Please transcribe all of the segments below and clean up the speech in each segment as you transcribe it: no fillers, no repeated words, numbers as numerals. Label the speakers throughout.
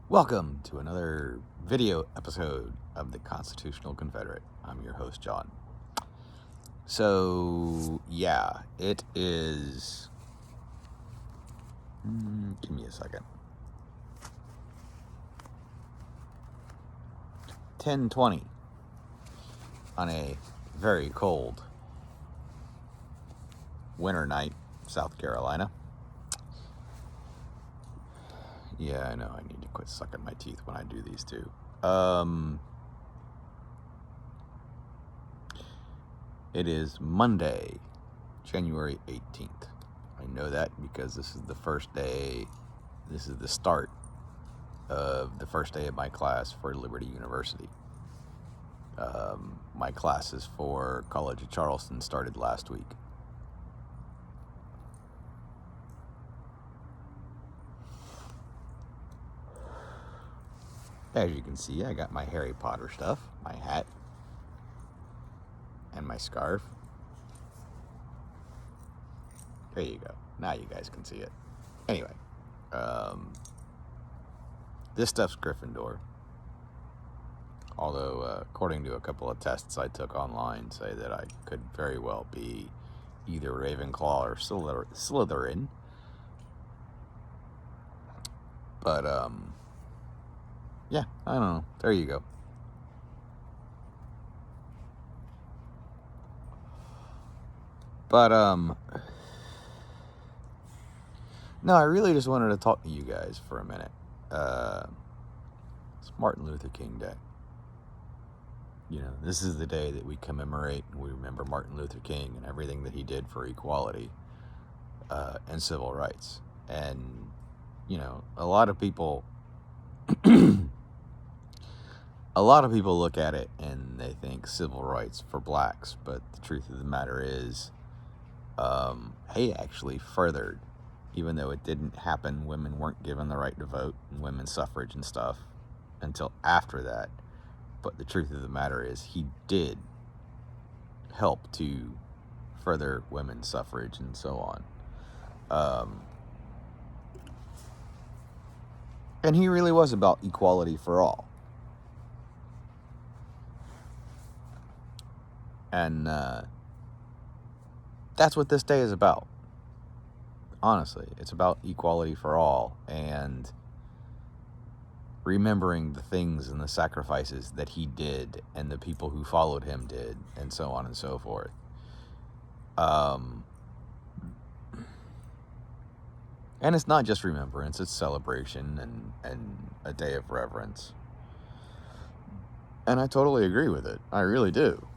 Speaker 1: Welcome to another video episode of the Constitutional Confederate. I'm your host, John. So, yeah, it is... give me a second. 10:20 on a very cold winter night, South Carolina. Yeah, I know, I need to quit sucking my teeth when I do these too. It is Monday, January 18th. I know that because this is the first day, this is the start of the first day of my class for Liberty University. My classes for College of Charleston started last week. As you can see, I got my Harry Potter stuff, my hat, and my scarf. There you go. Now you guys can see it. Anyway, this stuff's Gryffindor. Although, according to a couple of tests I took online, say that I could very well be either Ravenclaw or Slytherin. But, yeah, I don't know. There you go. But, no, I really just wanted to talk to you guys for a minute. It's Martin Luther King Day. You know, this is the day that we commemorate and we remember Martin Luther King and everything that he did for equality and civil rights. And, you know, a lot of people look at it and they think civil rights for blacks, but the truth of the matter is, he actually furthered, even though it didn't happen, women weren't given the right to vote and women's suffrage and stuff until after that. But the truth of the matter is he did help to further women's suffrage and so on. And he really was about equality for all. And that's what this day is about. Honestly, it's about equality for all and remembering the things and the sacrifices that he did and the people who followed him did and so on and so forth. And it's not just remembrance, it's celebration and a day of reverence. And I totally agree with it. I really do.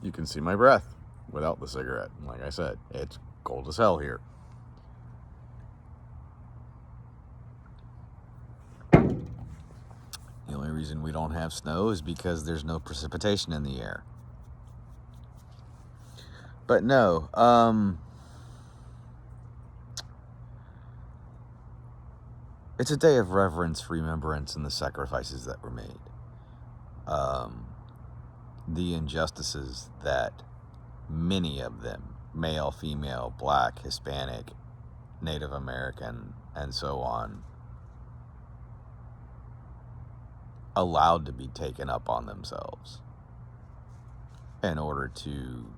Speaker 1: You can see my breath without the cigarette. Like I said, it's cold as hell here. The only reason we don't have snow is because there's no precipitation in the air. But no, it's a day of reverence, remembrance, and the sacrifices that were made. The injustices that many of them, male, female, black, Hispanic, Native American, and so on, allowed to be taken up on themselves in order to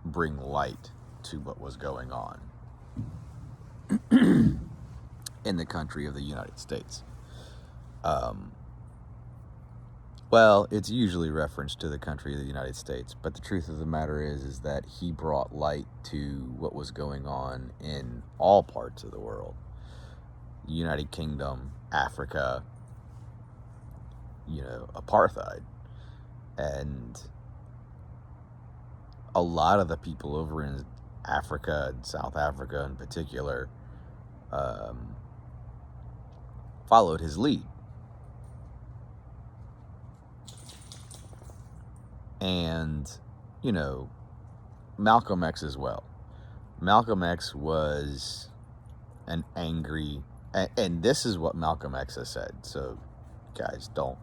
Speaker 1: bring light to what was going on in the country of the United States. Well, it's usually referenced to the country of the United States, but the truth of the matter is that he brought light to what was going on in all parts of the world. United Kingdom, Africa, you know, apartheid. And a lot of the people over in Africa and South Africa in particular followed his lead. And, you know, Malcolm X as well. Malcolm X was an angry, and this is what Malcolm X has said. So, guys, don't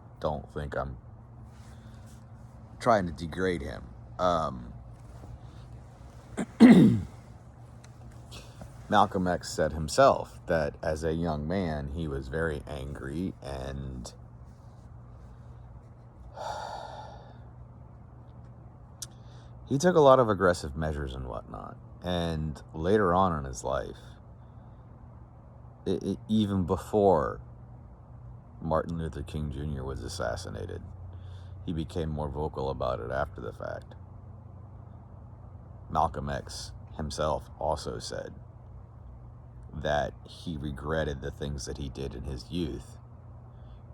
Speaker 1: think I'm trying to degrade him. Malcolm X said himself that as a young man, he was very angry and he took a lot of aggressive measures and whatnot. And later on in his life, even before Martin Luther King Jr. was assassinated, he became more vocal about it after the fact. Malcolm X himself also said that he regretted the things that he did in his youth,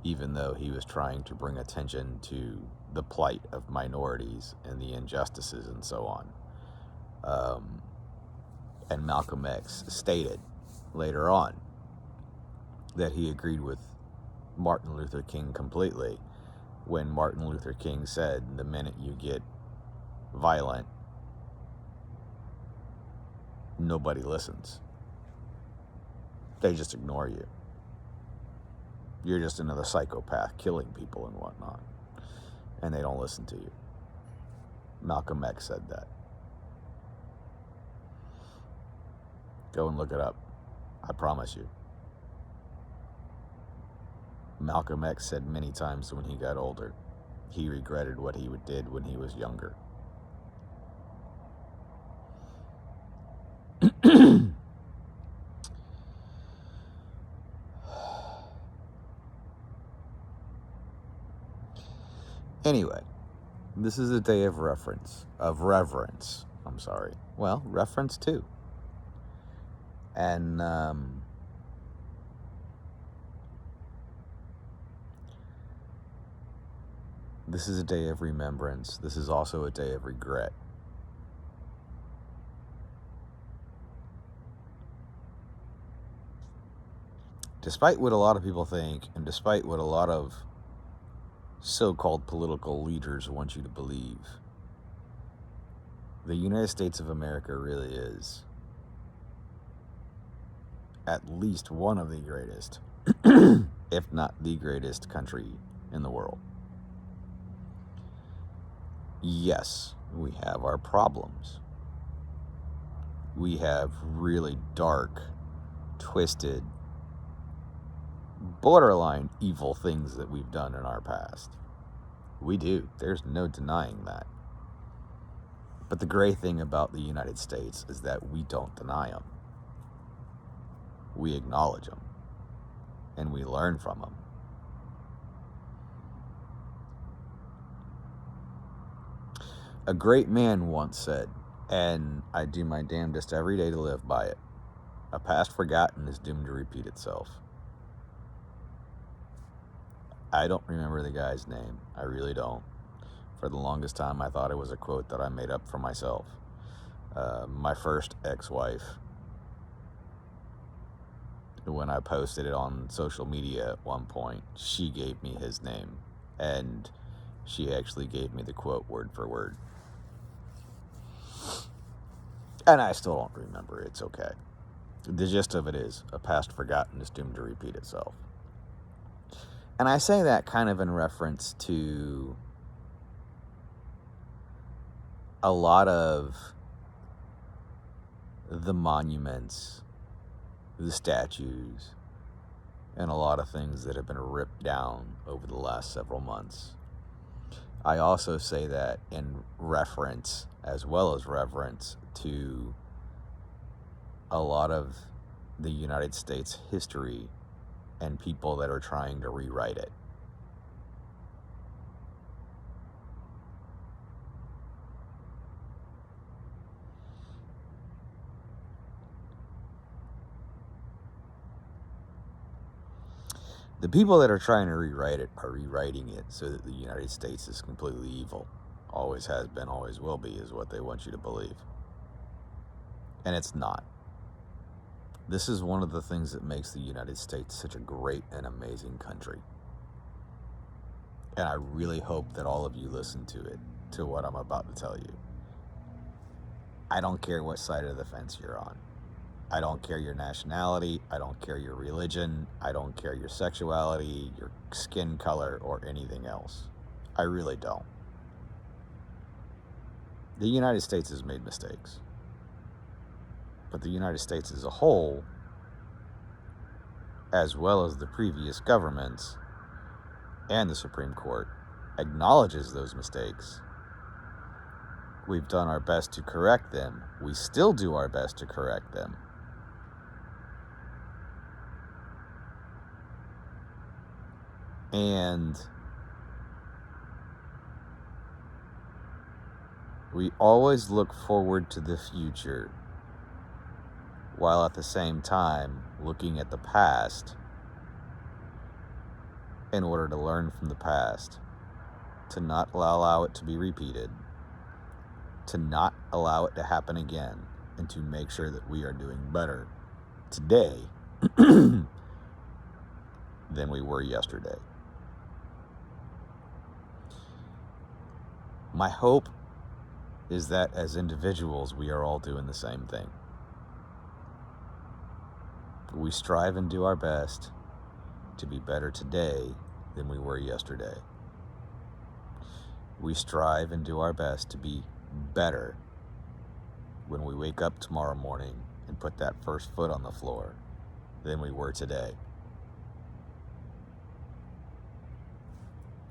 Speaker 1: even though he was trying to bring attention to the plight of minorities and the injustices and so on. And Malcolm X stated later on that he agreed with Martin Luther King completely when Martin Luther King said, the minute you get violent, nobody listens. They just ignore you. You're just another psychopath killing people and whatnot. And they don't listen to you. Malcolm X said that. Go and look it up. I promise you. Malcolm X said many times when he got older, he regretted what he did when he was younger. Anyway, this is a day of reverence. Well, reference too. And this is a day of remembrance. This is also a day of regret. Despite what a lot of people think, and despite what a lot of so-called political leaders want you to believe, the United States of America really is at least one of the greatest, if not the greatest country in the world. Yes, we have our problems. We have really dark, twisted, borderline evil things that we've done in our past. We do. There's no denying that. But the great thing about the United States is that we don't deny them. We acknowledge them. And we learn from them. A great man once said, and I do my damnedest every day to live by it, a past forgotten is doomed to repeat itself. I don't remember the guy's name. I really don't. For the longest time, I thought it was a quote that I made up for myself. My first ex-wife, when I posted it on social media at one point, she gave me his name. And she actually gave me the quote word for word. And I still don't remember. It's okay. The gist of it is, a past forgotten is doomed to repeat itself. And I say that kind of in reference to a lot of the monuments, the statues, and a lot of things that have been ripped down over the last several months. I also say that in reference, as well as reverence, to a lot of the United States history and people that are trying to rewrite it. The people that are trying to rewrite it are rewriting it so that the United States is completely evil. Always has been, always will be, is what they want you to believe. And it's not. This is one of the things that makes the United States such a great and amazing country. And I really hope that all of you listen to it, to what I'm about to tell you. I don't care what side of the fence you're on. I don't care your nationality. I don't care your religion. I don't care your sexuality, your skin color, or anything else. I really don't. The United States has made mistakes. But the United States as a whole, as well as the previous governments and the Supreme Court, acknowledges those mistakes. We've done our best to correct them. We still do our best to correct them. And we always look forward to the future, while at the same time looking at the past in order to learn from the past, to not allow it to be repeated, to not allow it to happen again, and to make sure that we are doing better today than we were yesterday. My hope is that as individuals, we are all doing the same thing. We strive and do our best to be better today than we were yesterday. We strive and do our best to be better when we wake up tomorrow morning and put that first foot on the floor than we were today.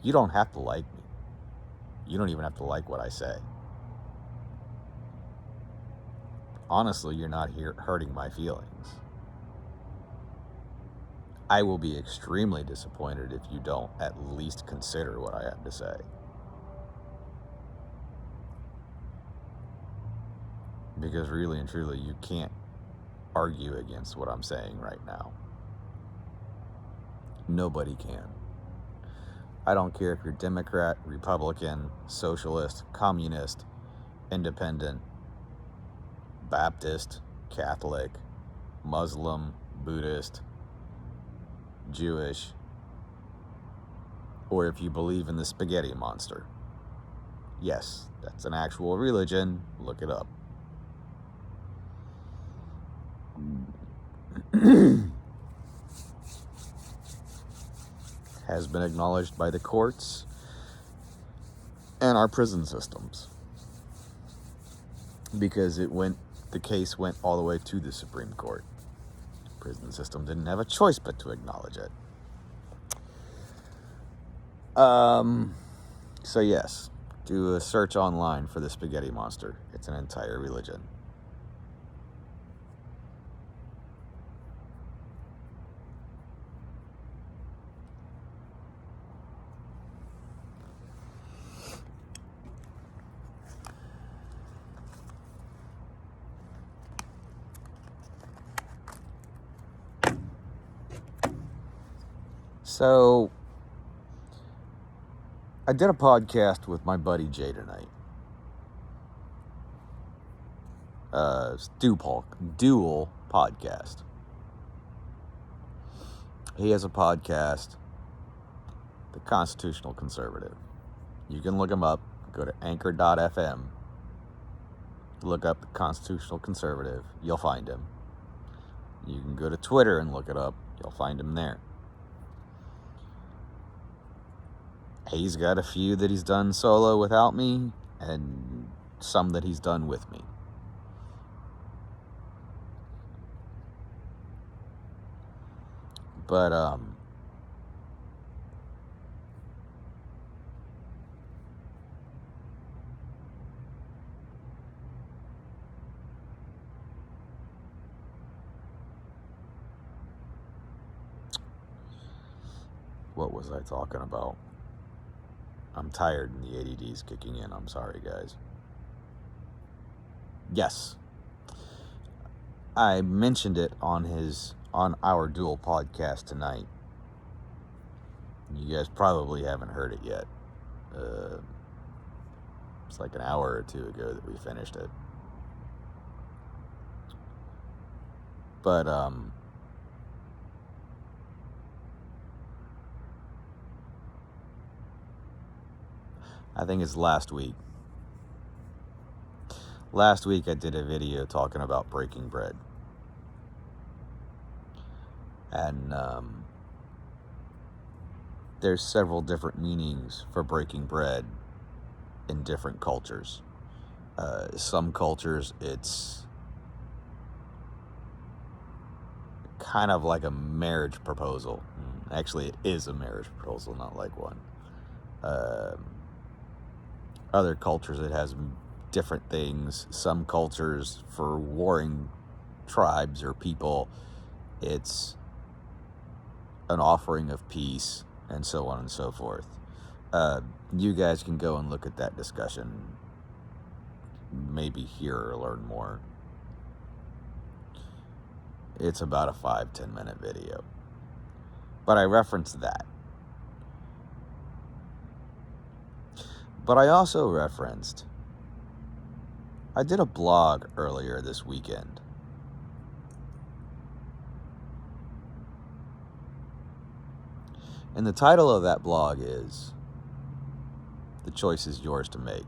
Speaker 1: You don't have to like me. You don't even have to like what I say. Honestly, you're not here hurting my feelings. I will be extremely disappointed if you don't at least consider what I have to say. Because really and truly, you can't argue against what I'm saying right now. Nobody can. I don't care if you're Democrat, Republican, Socialist, Communist, Independent, Baptist, Catholic, Muslim, Buddhist, Jewish, or if you believe in the spaghetti monster. Yes, that's an actual religion. Look it up. Has been acknowledged by the courts and our prison systems, because the case went all the way to the Supreme Court. The prison system didn't have a choice but to acknowledge it. So yes, do a search online for the spaghetti monster. It's an entire religion. So, I did a podcast with my buddy Jay tonight. Dual podcast. He has a podcast, The Constitutional Conservative. You can look him up. Go to anchor.fm. Look up The Constitutional Conservative. You'll find him. You can go to Twitter and look it up. You'll find him there. He's got a few that he's done solo without me, and some that he's done with me. But, what was I talking about? I'm tired and the ADD's kicking in. I'm sorry, guys. Yes. I mentioned it on our dual podcast tonight. You guys probably haven't heard it yet. It's like an hour or two ago that we finished it. But, I think it's last week. Last week I did a video talking about breaking bread. And there's several different meanings for breaking bread in different cultures. Some cultures it's kind of like a marriage proposal. Actually, it is a marriage proposal, not like one. Other cultures, it has different things. Some cultures, for warring tribes or people, it's an offering of peace, and so on and so forth. You guys can go and look at that discussion, maybe hear or learn more. It's about a 5-10 minute video, but I referenced that. But I also referenced, I did a blog earlier this weekend. And the title of that blog is, "The Choice is Yours to Make."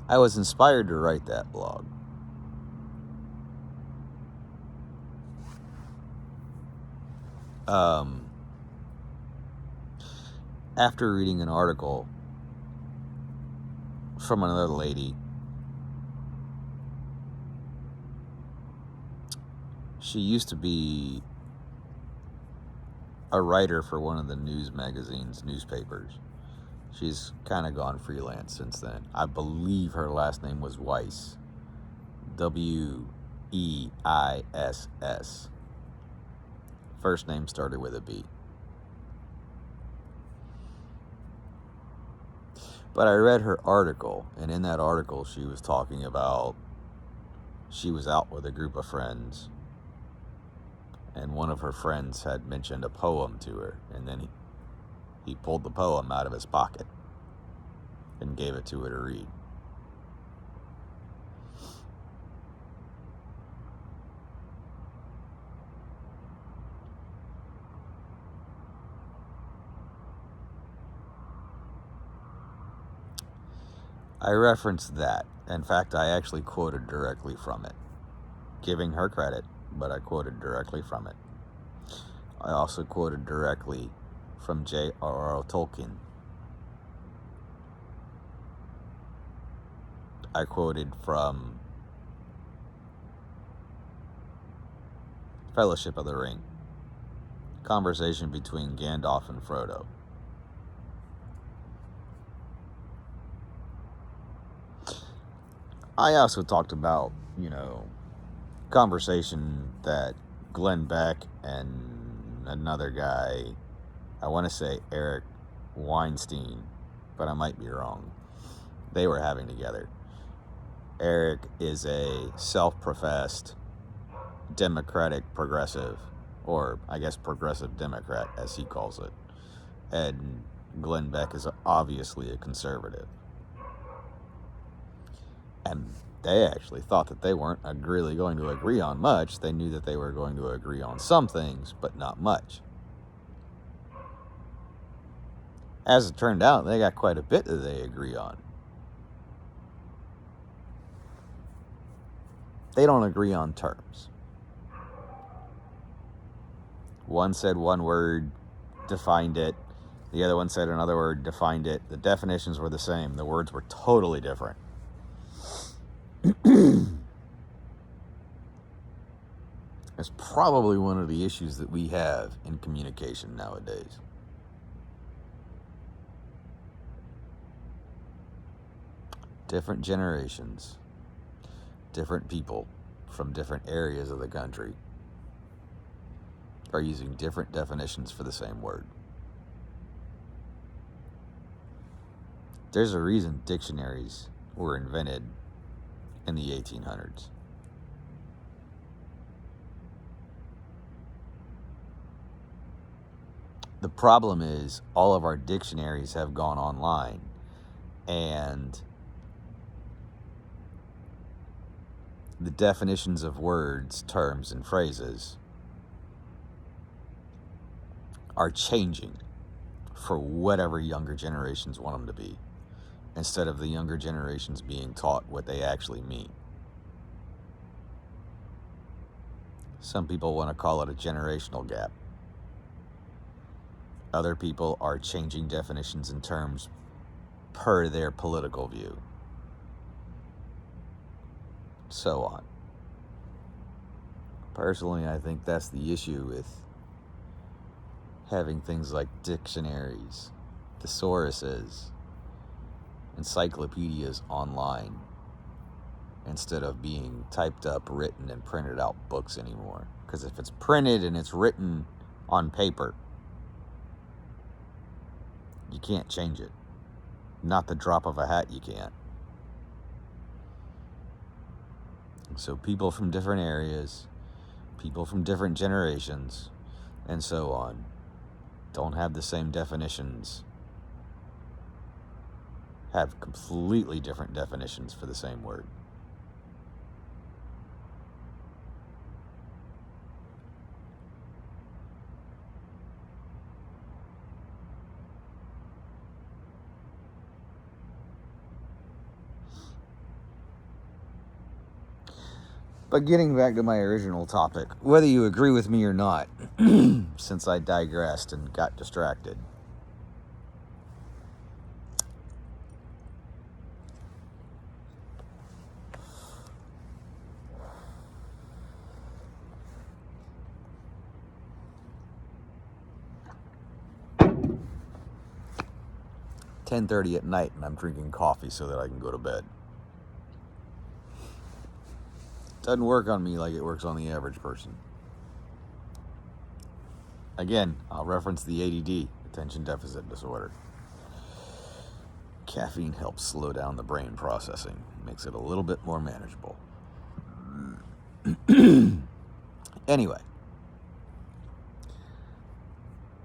Speaker 1: I was inspired to write that blog after reading an article from another lady. She used to be a writer for one of the newspapers. She's kind of gone freelance since then. I believe her last name was Weiss. Weiss. First name started with a B. But I read her article, and in that article she was talking about, she was out with a group of friends, and one of her friends had mentioned a poem to her, and then he pulled the poem out of his pocket and gave it to her to read. I referenced that. In fact, I actually quoted directly from it, giving her credit, but I quoted directly from it. I also quoted directly from J.R.R. Tolkien. I quoted from Fellowship of the Ring, conversation between Gandalf and Frodo. I also talked about, conversation that Glenn Beck and another guy, I want to say Eric Weinstein, but I might be wrong, they were having together. Eric is a self-professed Democratic progressive, or I guess progressive Democrat, as he calls it. And Glenn Beck is obviously a conservative. And they actually thought that they weren't really going to agree on much. They knew that they were going to agree on some things, but not much. As it turned out, they got quite a bit that they agree on. They don't agree on terms. One said one word, defined it. The other one said another word, defined it. The definitions were the same. The words were totally different. It's probably one of the issues that we have in communication nowadays. Different generations, different people from different areas of the country are using different definitions for the same word. There's a reason dictionaries were invented in the 1800s. The problem is all of our dictionaries have gone online, and the definitions of words, terms, and phrases are changing for whatever younger generations want them to be, instead of the younger generations being taught what they actually mean. Some people want to call it a generational gap. Other people are changing definitions and terms per their political view. so on. Personally, I think that's the issue with having things like dictionaries, thesauruses, encyclopedias online instead of being typed up, written, and printed out books anymore. Because if it's printed and it's written on paper, you can't change it. Not the drop of a hat, you can't. So people from different areas, people from different generations, and so on, don't have the same definitions, have completely different definitions for the same word. But getting back to my original topic, whether you agree with me or not, since I digressed and got distracted. "10:30 at night and I'm drinking coffee so that I can go to bed." Doesn't work on me like it works on the average person. Again, I'll reference the ADD, attention deficit disorder. Caffeine helps slow down the brain processing, makes it a little bit more manageable. Anyway,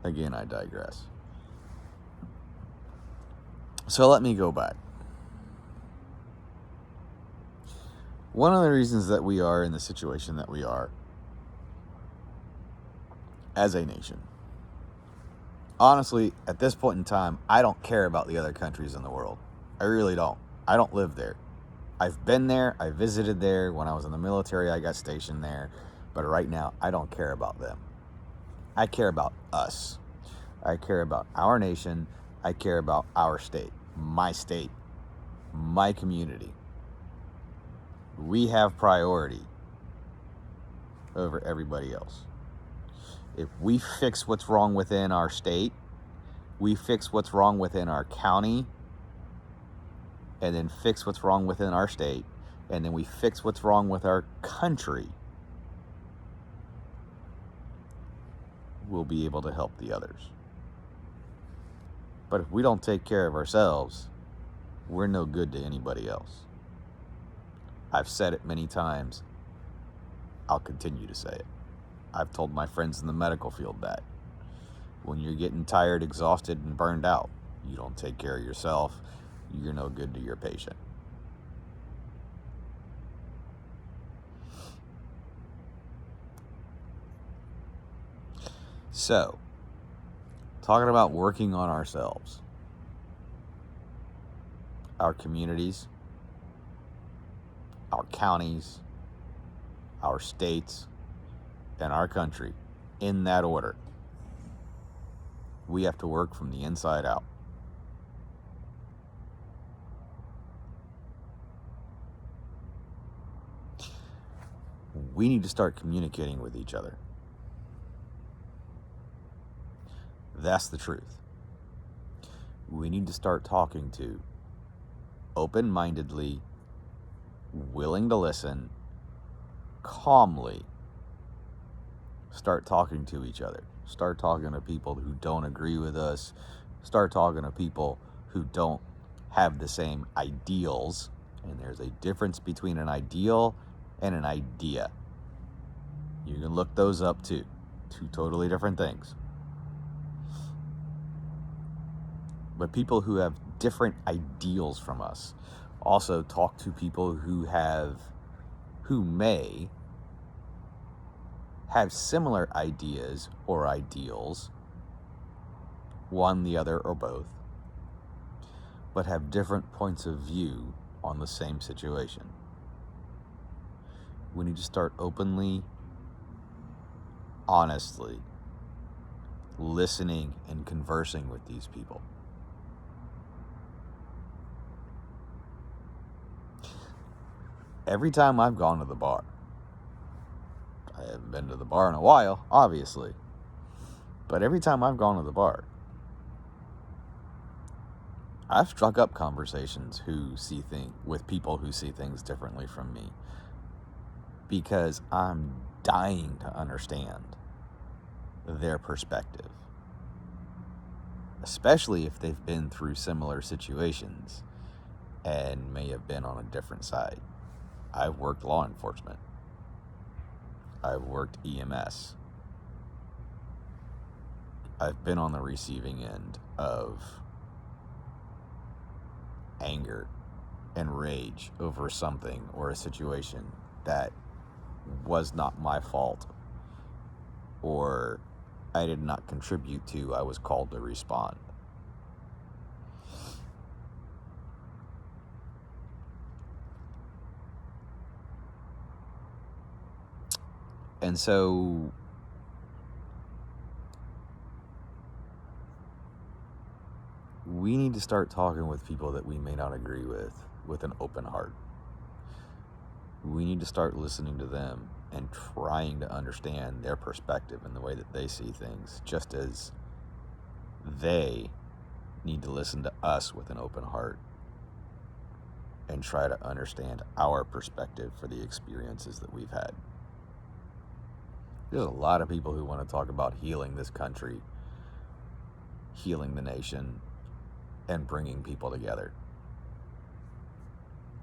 Speaker 1: again, I digress. So let me go back. One of the reasons that we are in the situation that we are as a nation, honestly, at this point in time, I don't care about the other countries in the world. I really don't. I don't live there. I've been there. I visited there. When I was in the military, I got stationed there. But right now, I don't care about them. I care about us. I care about our nation. I care about our state, my community. We have priority over everybody else. If we fix what's wrong within our state, we fix what's wrong within our county, and then fix what's wrong within our state, and then we fix what's wrong with our country, we'll be able to help the others. But if we don't take care of ourselves, we're no good to anybody else. I've said it many times. I'll continue to say it. I've told my friends in the medical field that when you're getting tired, exhausted, and burned out, you don't take care of yourself, you're no good to your patient. So, talking about working on ourselves, our communities, our counties, our states, and our country, in that order. We have to work from the inside out. We need to start communicating with each other. That's the truth. We need to start talking to open-mindedly, willing to listen, calmly. Start talking to each other. Start talking to people who don't agree with us. Start talking to people who don't have the same ideals. And there's a difference between an ideal and an idea. You can look those up too. Two totally different things. But people who have different ideals from us. Also talk to people who may have similar ideas or ideals, one, the other, or both, but have different points of view on the same situation. We need to start openly, honestly, listening and conversing with these people. every time I've gone to the bar, I haven't been to the bar in a while, obviously, but every time I've gone to the bar, I've struck up conversations with people who see things differently from me, because I'm dying to understand their perspective, especially if they've been through similar situations and may have been on a different side. I've worked law enforcement. I've worked EMS. I've been on the receiving end of anger and rage over something or a situation that was not my fault or I did not contribute to. I was called to respond. And so we need to start talking with people that we may not agree with an open heart. We need to start listening to them and trying to understand their perspective and the way that they see things, just as they need to listen to us with an open heart and try to understand our perspective for the experiences that we've had. There's a lot of people who want to talk about healing this country, healing the nation, and bringing people together.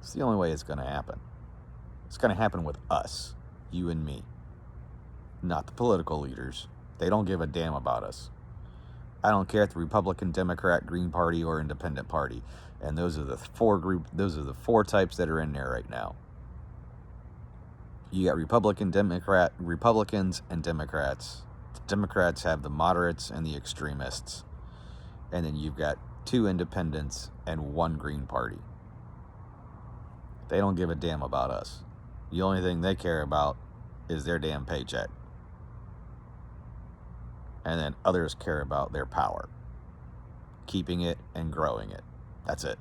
Speaker 1: It's the only way it's going to happen. It's going to happen with us, you and me, not the political leaders. They don't give a damn about us. I don't care if the Republican, Democrat, Green Party, or Independent Party. And those are the four types that are in there right now. You got Republicans and Democrats. The Democrats have the moderates and the extremists. And then you've got 2 independents and 1 Green Party. They don't give a damn about us. The only thing they care about is their damn paycheck. And then others care about their power, keeping it and growing it. That's it.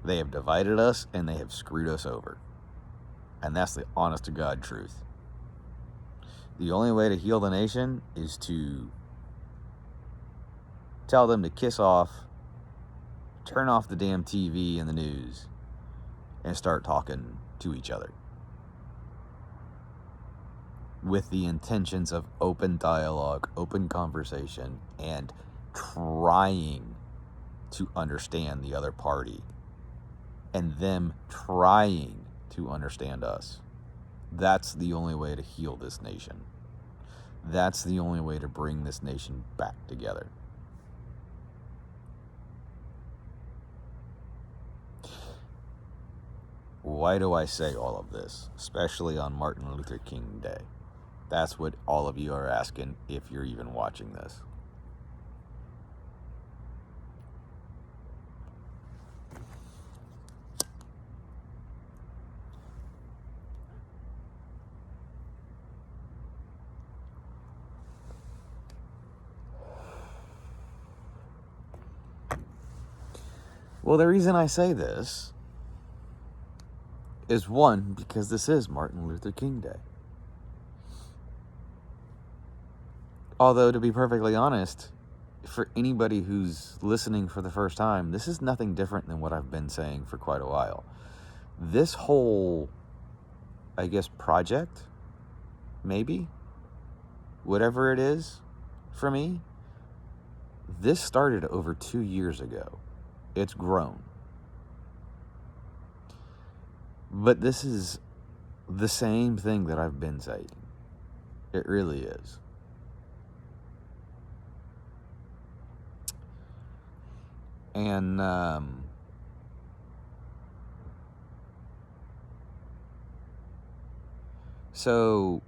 Speaker 1: They have divided us and they have screwed us over. And that's the honest to God truth. The only way to heal the nation is to tell them to kiss off, turn off the damn TV and the news, and start talking to each other with the intentions of open dialogue, open conversation, and trying to understand the other party and them trying to understand us. That's the only way to heal this nation. That's the only way to bring this nation back together. Why do I say all of this, especially on Martin Luther King Day? That's what all of you are asking if you're even watching this. Well, the reason I say this is, one, because this is Martin Luther King Day. Although, to be perfectly honest, for anybody who's listening for the first time, this is nothing different than what I've been saying for quite a while. This whole, I guess, project, maybe, whatever it is for me, this started over 2 years ago. It's grown. But this is the same thing that I've been saying. It really is. And so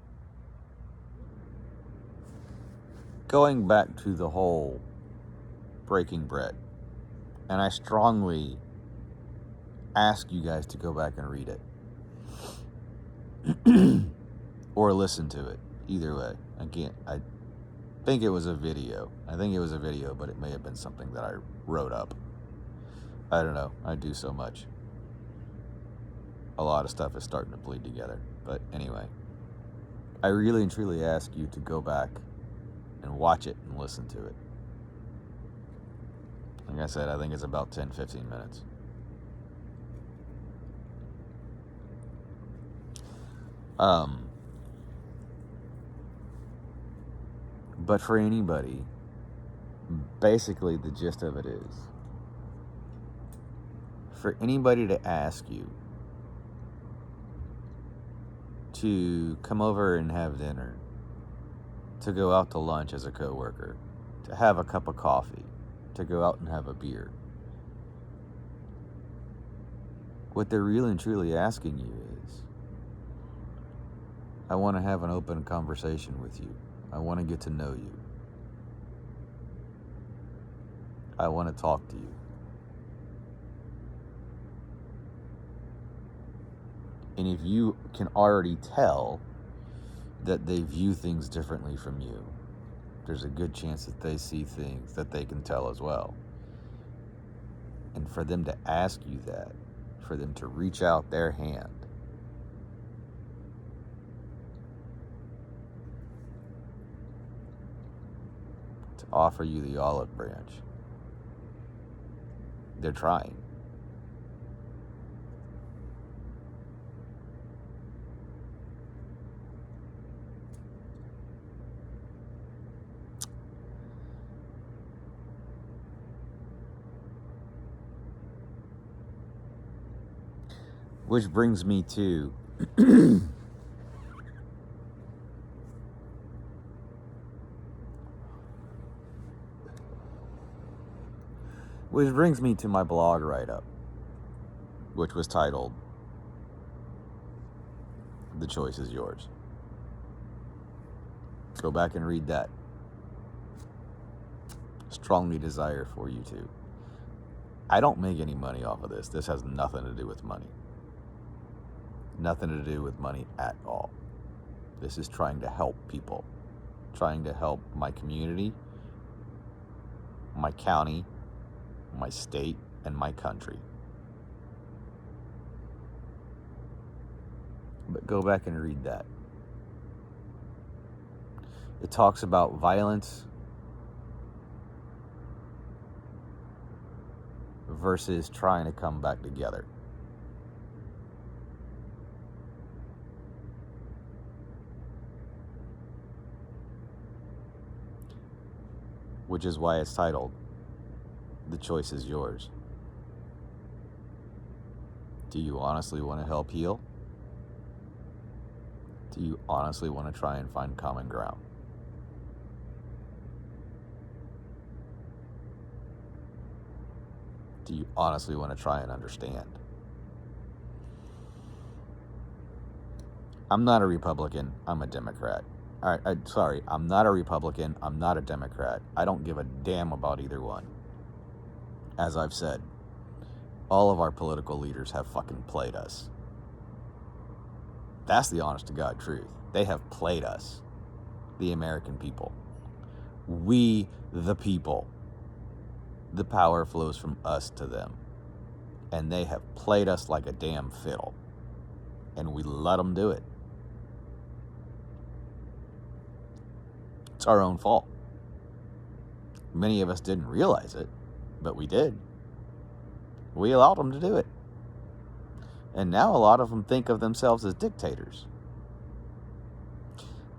Speaker 1: going back to the whole breaking bread, and I strongly ask you guys to go back and read it or listen to it. Either way, I think it was a video. But it may have been something that I wrote up. I don't know. I do so much. a lot of stuff is starting to bleed together. But anyway, I really and truly ask you to go back and watch it and listen to it. Like I said, I think it's about 10-15 minutes. But for anybody, basically the gist of it is, for anybody to ask you to come over and have dinner, to go out to lunch as a coworker, to have a cup of coffee, to go out and have a beer, what they're really and truly asking you is, I want to have an open conversation with you. I want to get to know you. I want to talk to you. And if you can already tell that they view things differently from you, there's a good chance that they see things that they can tell as well. And for them to ask you that, for them to reach out their hand, to offer you the olive branch, they're trying. Which brings me to my blog write-up, which was titled, "The Choice is Yours." Go back and read that. Strongly desire for you to. I don't make any money off of this. This has nothing to do with money. Nothing to do with money at all. This is trying to help people, trying to help my community, my county, my state, and my country. But go back and read that. It talks about violence versus trying to come back together. Which is why it's titled, "The Choice is Yours." Do you honestly want to help heal? Do you honestly want to try and find common ground? Do you honestly want to try and understand? I'm not a Republican, I'm a Democrat. I'm not a Republican, I'm not a Democrat. I don't give a damn about either one. As I've said, all of our political leaders have fucking played us. That's the honest to God truth. They have played us, the American people. We, the people. The power flows from us to them. And they have played us like a damn fiddle. And we let them do it. It's our own fault. Many of us didn't realize it, but we did. We allowed them to do it. And now a lot of them think of themselves as dictators.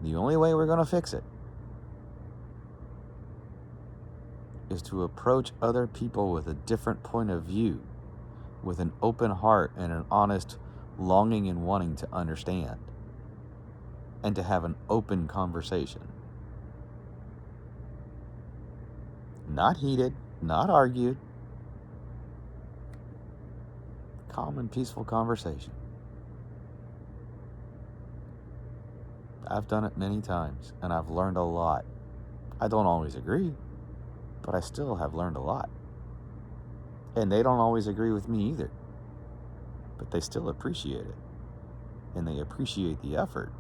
Speaker 1: The only way we're going to fix it is to approach other people with a different point of view, with an open heart and an honest longing and wanting to understand, and to have an open conversation. Not heated, not argued. Calm and peaceful conversation. I've done it many times, and I've learned a lot. I don't always agree, but I still have learned a lot. And they don't always agree with me either, but they still appreciate it, and they appreciate the effort.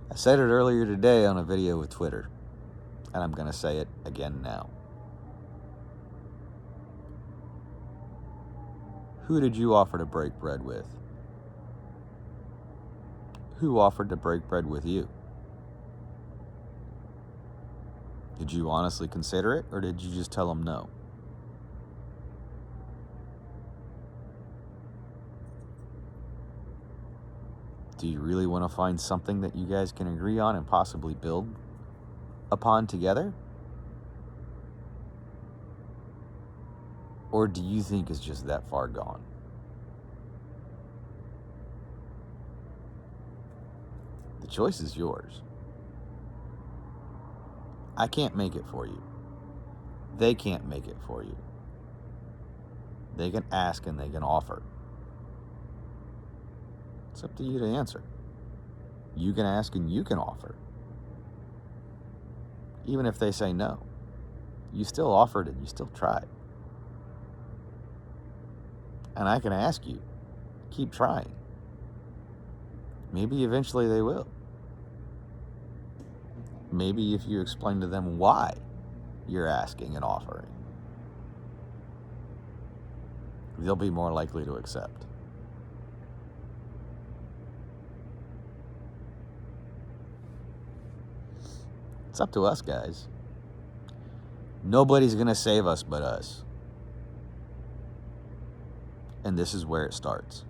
Speaker 1: I said it earlier today on a video with Twitter, and I'm going to say it again now. Who did you offer to break bread with? Who offered to break bread with you? Did you honestly consider it, or did you just tell them no? Do you really want to find something that you guys can agree on and possibly build upon together? Or do you think it's just that far gone? The choice is yours. I can't make it for you. They can't make it for you. They can ask and they can offer. It's up to you to answer. You can ask and you can offer. Even if they say no, you still offered and you still tried. And I can ask you, keep trying. Maybe eventually they will. Maybe if you explain to them why you're asking and offering, they'll be more likely to accept. It's up to us, guys. Nobody's going to save us but us. And this is where it starts.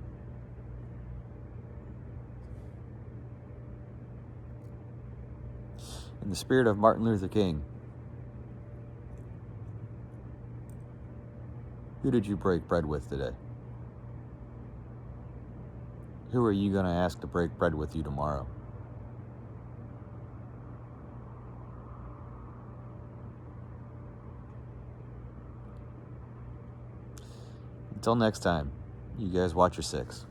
Speaker 1: In the spirit of Martin Luther King, who did you break bread with today? Who are you going to ask to break bread with you tomorrow? Until next time, you guys watch your six.